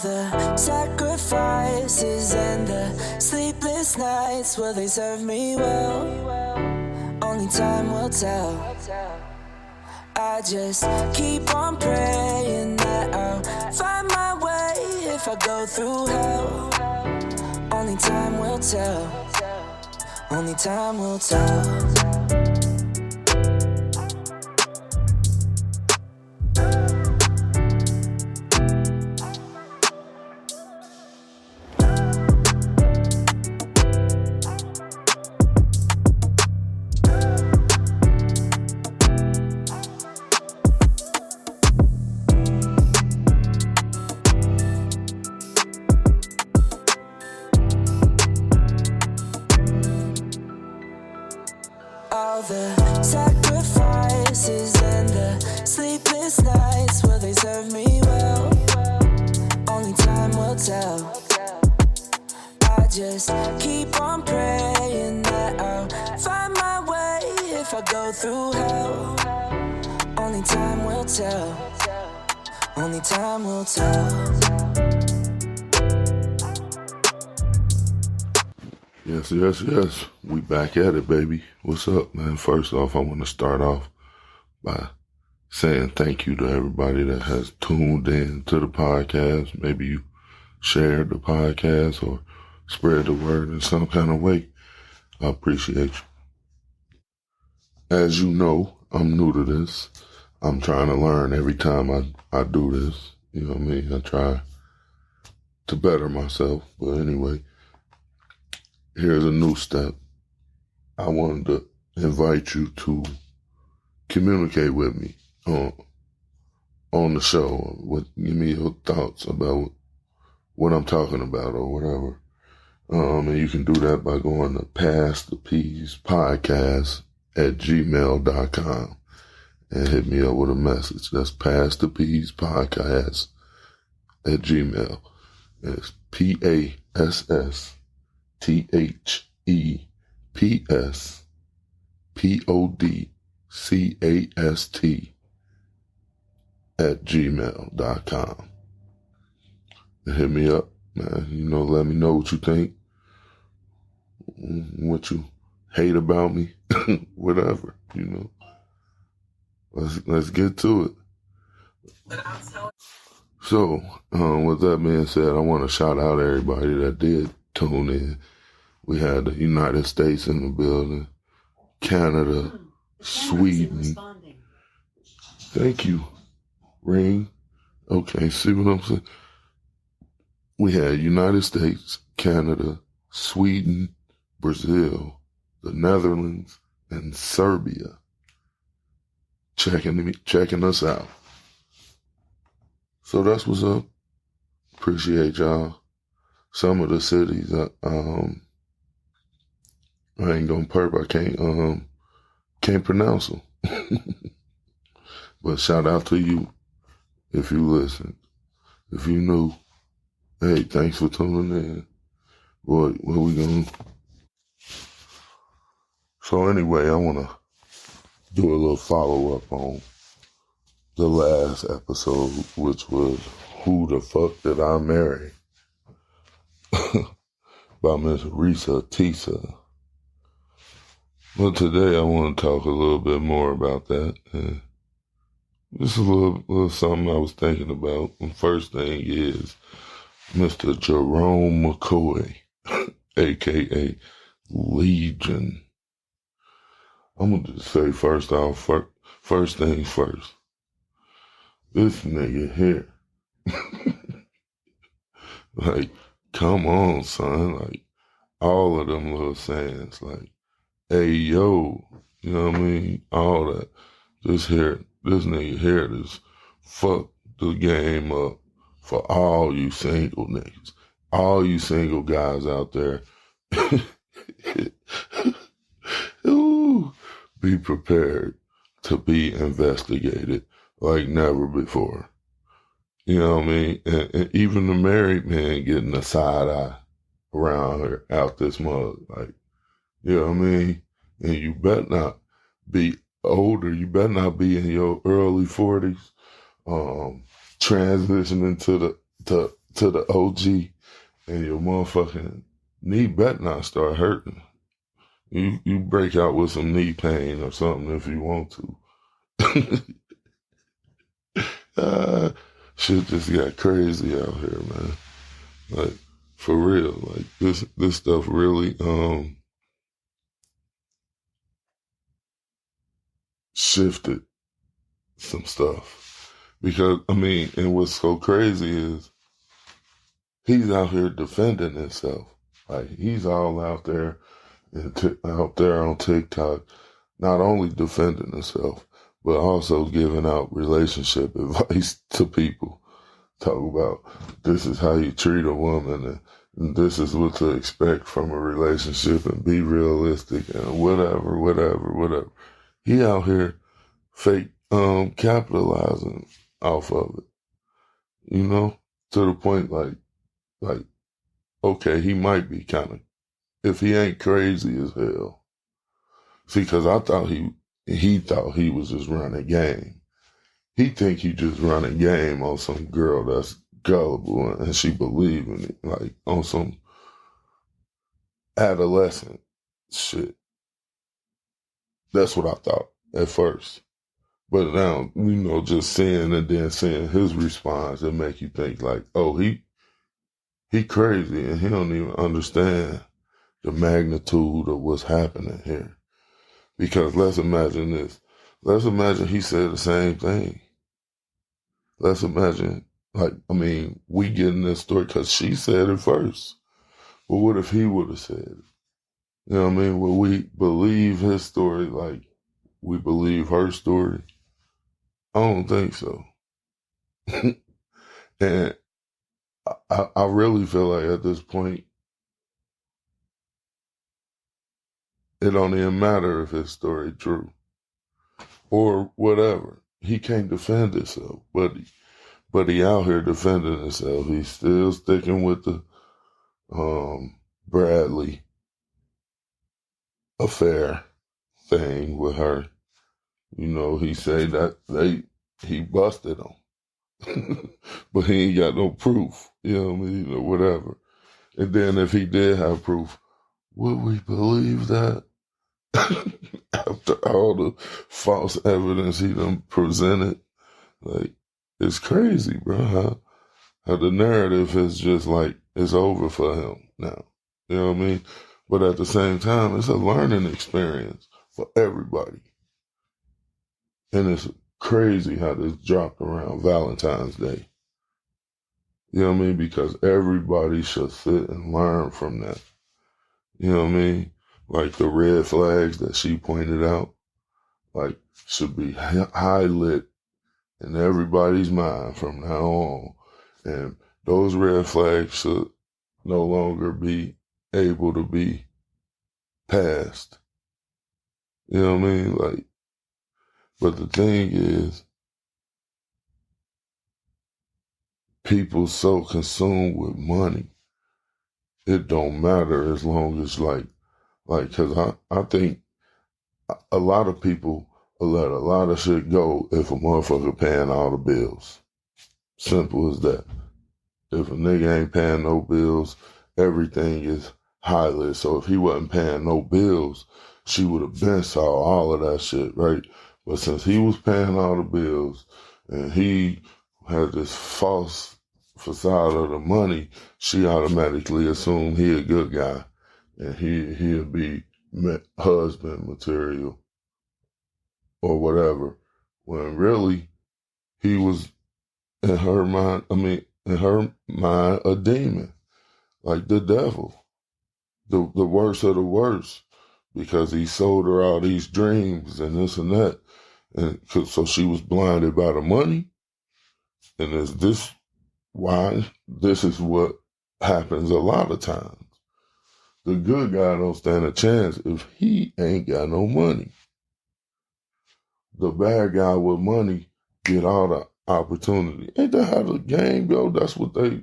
the sacrifices and the sleepless nights, will they serve me well? Only time will tell. I just keep on praying that I'll find my way if I go through hell. Only time will tell. Only time will tell. All the sacrifices and the sleepless nights, will they serve me well? Only time will tell. I just keep on praying that I'll find my way if I go through hell. Only time will tell. Only time will tell. Yes. We back at it, baby. What's up, man? First off, I want to start off by saying thank you to everybody that has tuned in to the podcast. Maybe you shared the podcast or spread the word in some kind of way. I appreciate you. As you know, I'm new to this. I'm trying to learn every time I do this. You know what I mean? I try to better myself. But anyway, here's a new step. I wanted to invite you to communicate with me on the show. Give me your thoughts about what I'm talking about or whatever. And you can do that by going to passthepeaspodcast@gmail.com and hit me up with a message. That's passthepeaspodcast@gmail. And it's PASSTEPEACAST@gmail.com. And hit me up, man. Let me know what you think, what you hate about me, whatever, Let's get to it. So, with that being said, I want to shout out everybody that did tune in. We had the United States in the building, Canada, Sweden. Thank you, Ring. Okay, see what I'm saying? We had United States, Canada, Sweden, Brazil, the Netherlands, and Serbia checking us out. So that's what's up. Appreciate y'all. Some of the cities, I ain't gonna perp. I can't pronounce them. But shout out to you if you listen. If you knew, hey, thanks for tuning in. What we gonna? So anyway, I wanna do a little follow up on the last episode, which was Who the Fuck Did I Marry? By Miss Risa Tisa. But today I want to talk a little bit more about that. And just a little something I was thinking about. The first thing is Mr. Jerome McCoy, a.k.a. Legion. I'm going to just say first things first. This nigga here. Like, come on, son. Like, all of them little sayings, like, hey, yo, you know what I mean? All that. This nigga here just fuck the game up for all you single niggas. All you single guys out there. Ooh, be prepared to be investigated like never before. You know what I mean? And even the married man getting a side eye around here, out this mug. Like, you know what I mean? And you better not be older. You better not be in your early 40s, transitioning to to the OG and your motherfucking knee better not start hurting. You break out with some knee pain or something if you want to. Shit just got crazy out here, man. Like, for real. Like, this stuff really shifted some stuff. Because, I mean, and what's so crazy is he's out here defending himself. Like, he's all out there and out there on TikTok, not only defending himself, but also giving out relationship advice to people. Talk about this is how you treat a woman and this is what to expect from a relationship and be realistic and whatever. He out here fake capitalizing off of it. You know? To the point like okay, he might be kind of, if he ain't crazy as hell. See, because I thought he thought he was just running game. He think he just running game on some girl that's gullible and she believe in it, like on some adolescent shit. That's what I thought at first. But now, just seeing and then seeing his response, it make you think like, oh, he crazy and he don't even understand the magnitude of what's happening here. Because let's imagine this. Let's imagine he said the same thing. Let's imagine, we getting this story because she said it first. But what if he would have said it? You know what I mean? Will we believe his story like we believe her story? I don't think so. And I really feel like at this point, it don't even matter if his story true or whatever. He can't defend himself, but he out here defending himself. He's still sticking with the Bradley affair thing with her. He said that he busted him, but he ain't got no proof. You know what I mean? Or whatever. And then if he did have proof, would we believe that? After all the false evidence he done presented, like, it's crazy, bro. How the narrative is just like, it's over for him now. You know what I mean? But at the same time, it's a learning experience for everybody. And it's crazy how this dropped around Valentine's Day. You know what I mean? Because everybody should sit and learn from that. You know what I mean? Like the red flags that she pointed out, like, should be highlit in everybody's mind from now on. And those red flags should no longer be able to be passed. You know what I mean? Like, but the thing is, people so consumed with money, it don't matter as long as cause I think a lot of people will let a lot of shit go if a motherfucker paying all the bills. Simple as that. If a nigga ain't paying no bills, everything is highlighted. So if he wasn't paying no bills, she would have been saw all of that shit, right? But since he was paying all the bills and he had this false facade of the money, she automatically assumed he a good guy and he'll be husband material or whatever. When really he was in her mind, a demon, like the devil, the worst of the worst, because he sold her all these dreams and this and that. And so she was blinded by the money. And is this why? This is what happens a lot of times. The good guy don't stand a chance if he ain't got no money. The bad guy with money get all the opportunity. Ain't that how the game go? That's what they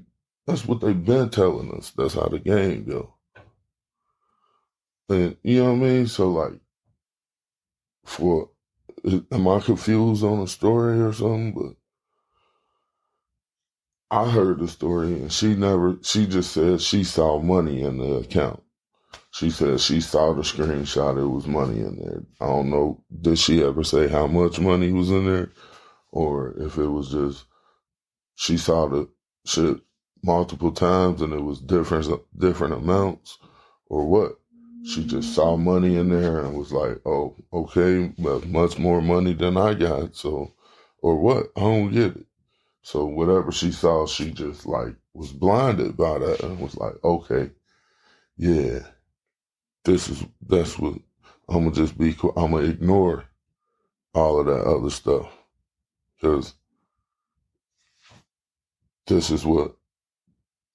been telling us. That's how the game go. And you know what I mean? So like, am I confused on a story or something? But I heard the story and she just said she saw money in the account. She said she saw the screenshot, it was money in there. I don't know, did she ever say how much money was in there? Or if it was just, she saw the shit multiple times and it was different amounts, or what? She just saw money in there and was like, oh, okay, but much more money than I got, so, or what? I don't get it. So whatever she saw, she just like was blinded by that and was like, okay, yeah, that's what, I'm gonna just be, I'm gonna ignore all of that other stuff. Because this is what,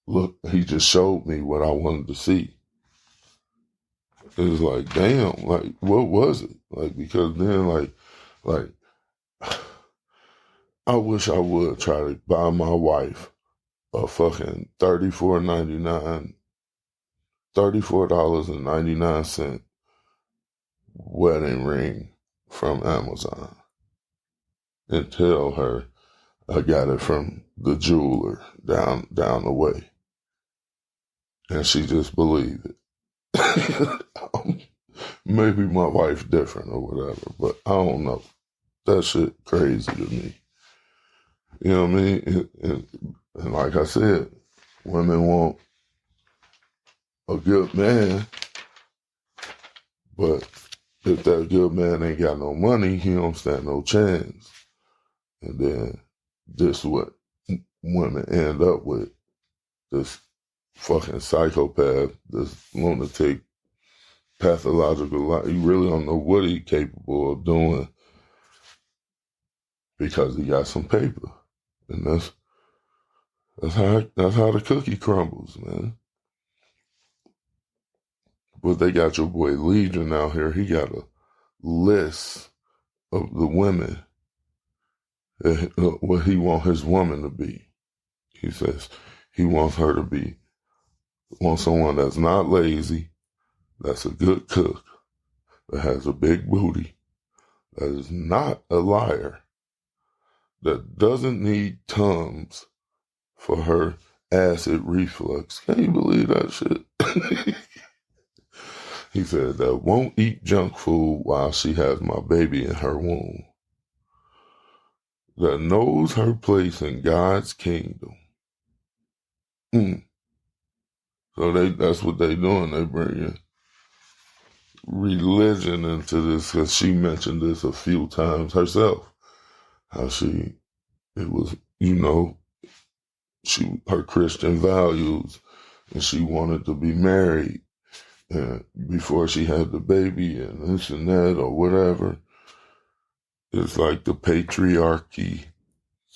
look, he just showed me what I wanted to see. It was like, damn, like, what was it? Like, because then, like, I wish I would try to buy my wife a fucking $34.99 wedding ring from Amazon and tell her I got it from the jeweler down the way. And she just believed it. Maybe my wife different or whatever, but I don't know. That shit crazy to me. You know what I mean? And like I said, women want a good man, but if that good man ain't got no money, he don't stand no chance. And then this is what women end up with. This fucking psychopath, this lunatic, pathological life. You really don't know what he's capable of doing because he got some paper. And that's how the cookie crumbles, man. But they got your boy Legion out here. He got a list of the women what he wants his woman to be. He says he wants her to be someone that's not lazy, that's a good cook, that has a big booty, that is not a liar, that doesn't need Tums for her acid reflux. Can you believe that shit? He said that won't eat junk food while she has my baby in her womb. That knows her place in God's kingdom. So that's what they doing. They bringing religion into this, because she mentioned this a few times herself. How it was, her Christian values, and she wanted to be married and before she had the baby and this and that or whatever. It's like the patriarchy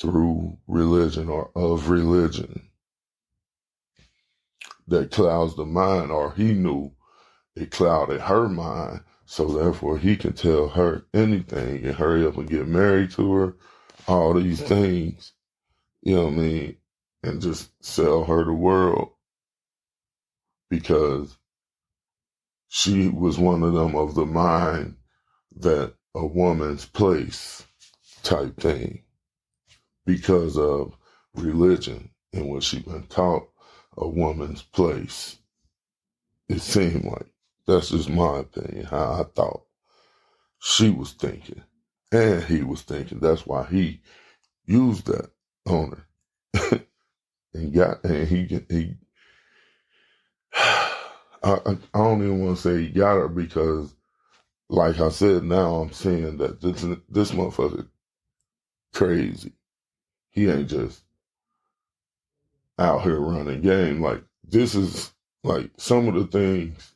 through religion or of religion that clouds the mind, or he knew it clouded her mind, so therefore he can tell her anything and hurry up and get married to her, all these things, you know what I mean, and just sell her the world because she was one of them of the mind that a woman's place type thing because of religion and what she been taught a woman's place. It seemed like, that's just my opinion, how I thought she was thinking and he was thinking. That's why he used that on her and he I don't even want to say he got her because, like I said, now I'm seeing that this motherfucker crazy. He ain't just out here running game. Like, this is, like, some of the things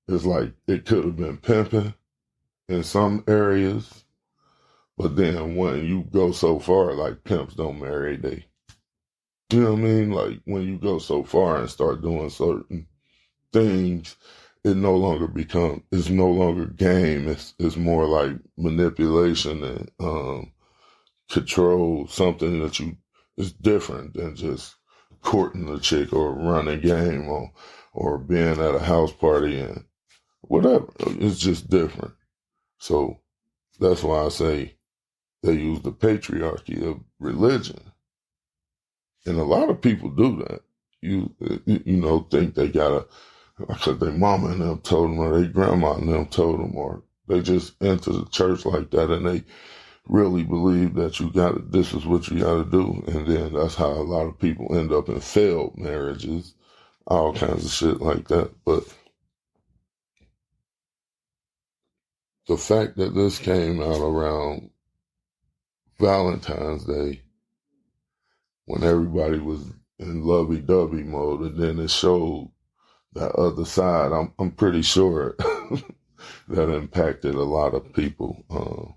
is like, it could have been pimping in some areas, but then when you go so far, like, pimps don't marry, you know what I mean? Like, when you go so far and start doing certain things, it's no longer game. It's more like manipulation and control, something that it's different than just courting a chick or running game or being at a house party and whatever. It's just different. So that's why I say they use the patriarchy of religion And a lot of people do that. Think they gotta, because their mama and them told them, or their grandma and them told them, or they just enter the church like that, and they really believe that this is what you gotta do. And then that's how a lot of people end up in failed marriages, all kinds of shit like that. But the fact that this came out around Valentine's Day, when everybody was in lovey-dovey mode, and then it showed that other side, I'm pretty sure that impacted a lot of people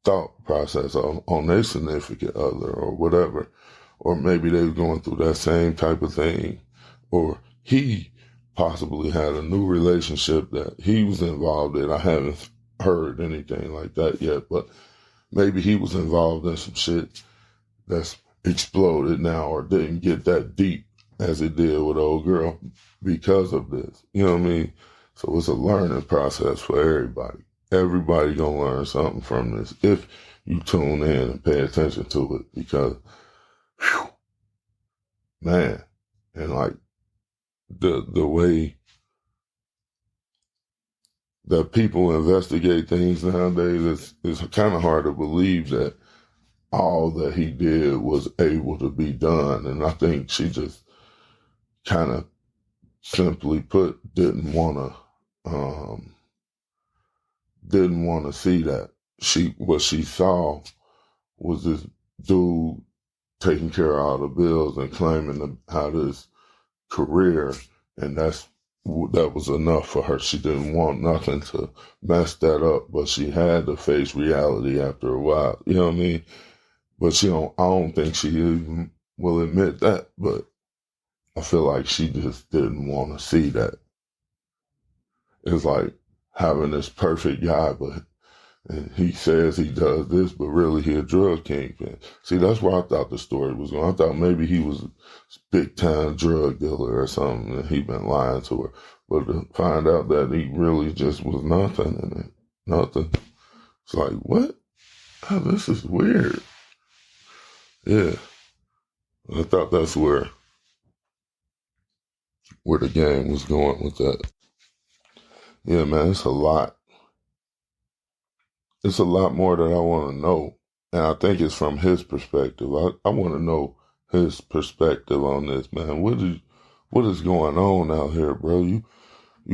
thought process on their significant other or whatever. Or maybe they were going through that same type of thing. Or he possibly had a new relationship that he was involved in. I haven't heard anything like that yet, but maybe he was involved in some shit that's exploded now or didn't get that deep as it did with the old girl because of this. You know what I mean? So it's a learning process for everybody. Everybody gonna learn something from this if you tune in and pay attention to it, because, whew, man, and like the way that people investigate things nowadays, it's kind of hard to believe that all that he did was able to be done. And I think she just kind of, simply put, didn't want to see that. What she saw was this dude taking care of all the bills and claiming to have this career, and that was enough for her. She didn't want nothing to mess that up, but she had to face reality after a while. You know what I mean? But I don't think she even will admit that, but I feel like she just didn't want to see that. It's like having this perfect guy, and he says he does this, but really he a drug kingpin. See, that's where I thought the story was going. I thought maybe he was a big-time drug dealer or something, and he been lying to her. But to find out that he really just was nothing in it. Nothing. It's like, what? Oh, this is weird. Yeah. I thought that's where the game was going with that. Yeah, man, it's a lot. It's a lot more that I want to know. And I think it's from his perspective. I want to know his perspective on this, man. What is going on out here, bro? You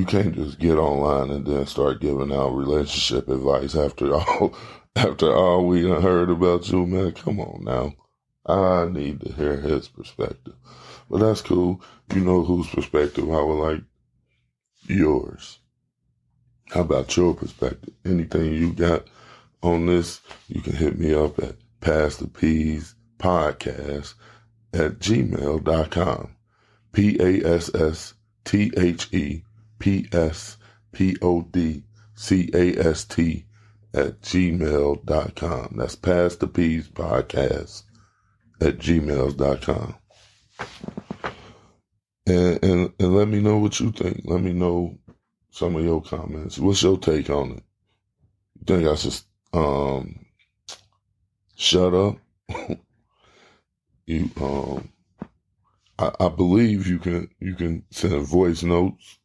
can't just get online and then start giving out relationship advice after all we done heard about you, man. Come on now. I need to hear his perspective. But that's cool. You know whose perspective I would like? Yours. How about your perspective? Anything you got on this, you can hit me up at passthepeaspodcast@gmail.com. PASSTHEPSPODCAST@gmail.com. That's passthepeaspodcast@gmail.com. And let me know what you think. Let me know some of your comments. What's your take on it? You think I should shut up? I believe you can send voice notes.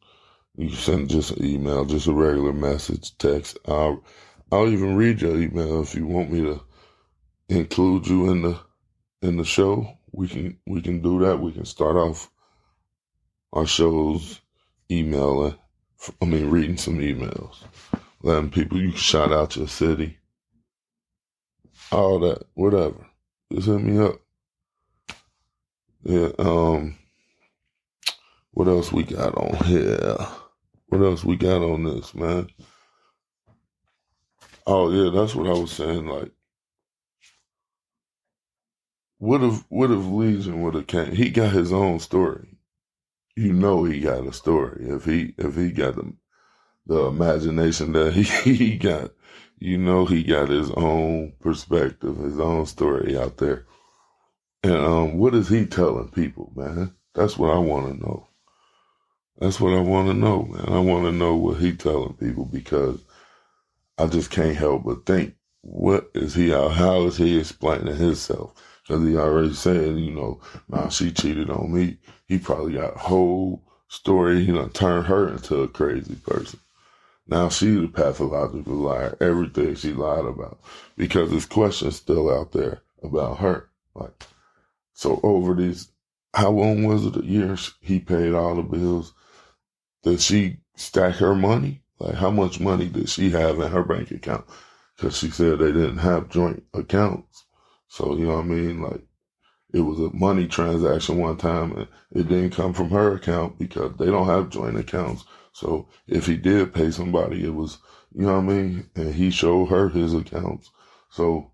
You can send just an email, just a regular message, text. I'll even read your email if you want me to include you in the show. We can do that. We can start off our shows reading some emails. Letting people, you can shout out your city. All that, whatever. Just hit me up. Yeah, what else we got on here? What else we got on this, man? Oh yeah, that's what I was saying. Like, what if Legion would have came? He got his own story. You know he got a story. If he got the imagination that he got, you know he got his own perspective, his own story out there. And what is he telling people, man? That's what I want to know. That's what I want to know, man. I want to know what he telling people, because I just can't help but think, how is he explaining himself? Because he already said, now she cheated on me. He probably got a whole story. He done turned her into a crazy person. Now she the pathological liar. Everything she lied about. Because there's questions still out there about her. Like, so over these, how long was it? A year? He paid all the bills. Did she stack her money? Like, how much money did she have in her bank account? Because she said they didn't have joint accounts. So, you know what I mean? Like, it was a money transaction one time, and it didn't come from her account because they don't have joint accounts. So if he did pay somebody, it was, you know what I mean? And he showed her his accounts. So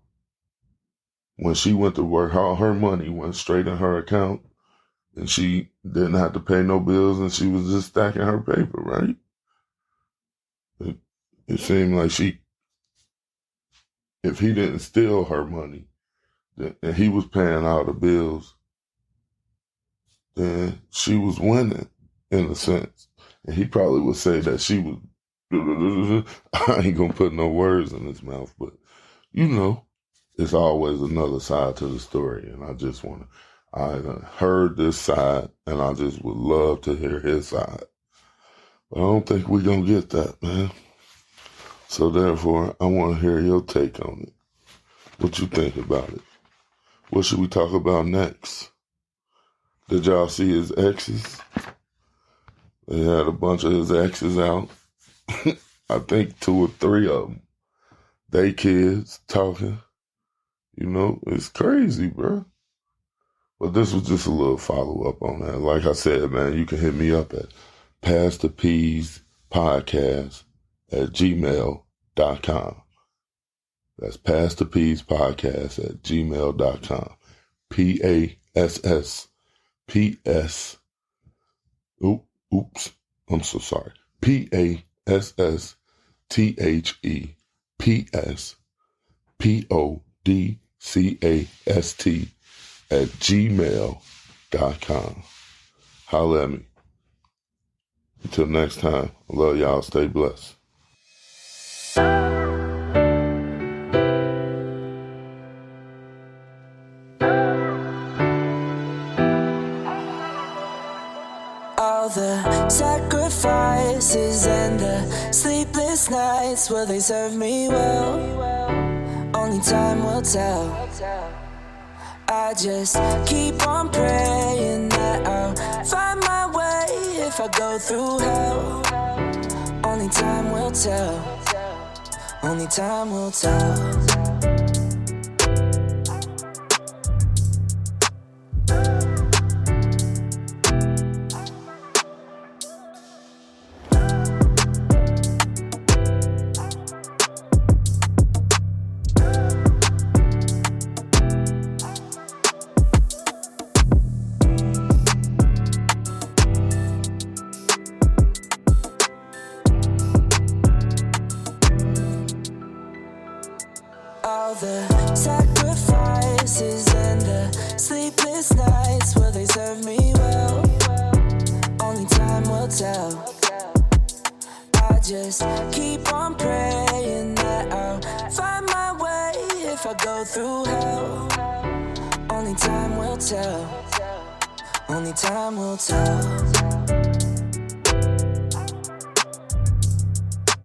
when she went to work, all her money went straight in her account, and she didn't have to pay no bills, and she was just stacking her paper, right? It seemed like if he didn't steal her money, and he was paying all the bills, then she was winning, in a sense. And he probably would say that she was, I ain't gonna put no words in his mouth, but it's always another side to the story. And I heard this side, and I just would love to hear his side. But I don't think we're gonna get that, man. So therefore, I want to hear your take on it. What you think about it? What should we talk about next? Did y'all see his exes? They had a bunch of his exes out. I think 2 or 3 of them. They kids talking. It's crazy, bro. But this was just a little follow-up on that. Like I said, man, you can hit me up at pastorpeaspodcast@gmail.com. That's pastorpeaspodcast@gmail.com. PASSPS. Oops. I'm so sorry. PASSTHEPPODCAST@gmail.com. Holla at me. Until next time, I love y'all. Stay blessed. All the sacrifices and the sleepless nights, will they serve me well? Only time will tell. I just keep on praying that I'll find my way if I go through hell. Only time will tell. Only time will tell. All the sacrifices and the sleepless nights, will they serve me well? Only time will tell. I just keep on praying that I'll find my way if I go through hell. Only time will tell. Only time will tell.